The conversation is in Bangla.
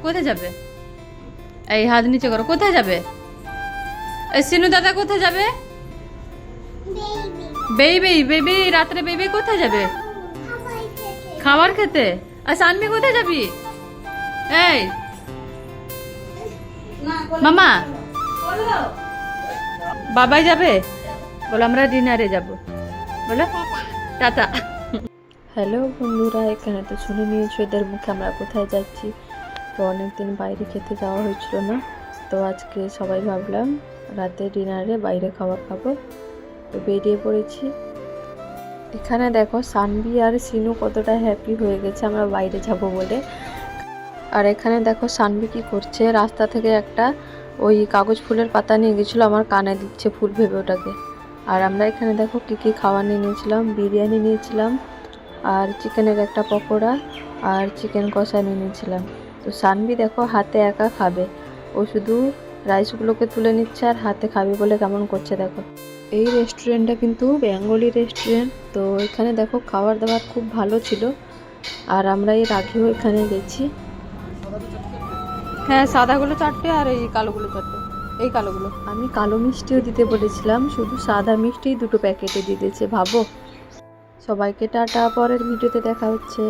কোথায় যাবে? এই হাত নিচে করো। কোথায় যাবে? এই সিনু দাদা কোথায় যাবে? বেবি বেবি রাত্রে বেবি কোথায় যাবে? খাবার খেতে। আর সানবি কোথায় যাবি? এই মামা বাবাই যাবে? বলো আমরা ডিনারে যাব। বলো টাটা। হ্যালো বন্ধুরা, এখানে তো শুনে নিয়েছো এদের মুখে আমরা কোথায় যাচ্ছি। তো অনেকদিন বাইরে খেতে যাওয়া হয়েছিল না, তো আজকে সবাই ভাবলাম রাতে ডিনারে বাইরে খাবার খাবো, তো বেরিয়ে পড়েছি। এখানে দেখো সানবি আর সিনু কতটা হ্যাপি হয়ে গেছে আমরা বাইরে যাব বলে। আর এখানে দেখো সানবি কি করছে, রাস্তা থেকে একটা ওই কাগজ ফুলের পাতা নিয়ে গেছিলো, আমার কানে দিচ্ছে ফুল ভেবে ওটাকে। আর আমরা এখানে দেখো কী কী খাবার নিয়ে নিয়েছিলাম, বিরিয়ানি নিয়েছিলাম, আর চিকেনের একটা পকোড়া, আর চিকেন কষা নিয়ে নিয়েছিলাম। তো সানবি দেখো হাতে একা খাবে, ও শুধু রাইসগুলোকে তুলে নিচ্ছে আর হাতে খাবে বলে কেমন করছে দেখো। এই রেস্টুরেন্টটা কিন্তু বেঙ্গলি রেস্টুরেন্ট, তো এখানে দেখো খাবার দাবার খুব ভালো ছিল। আর আমরা এর আগেও এখানে গেছি। হ্যাঁ, সাদাগুলো 4টে আর এই কালোগুলো 4টে। এই কালোগুলো আমি কালো মিষ্টিও দিতে বলেছিলাম, শুধু সাদা মিষ্টি 2টো প্যাকেটে দিয়ে দিয়েছে ভাবো। সবাইকে টাটা, পরের ভিডিওতে দেখা হচ্ছে।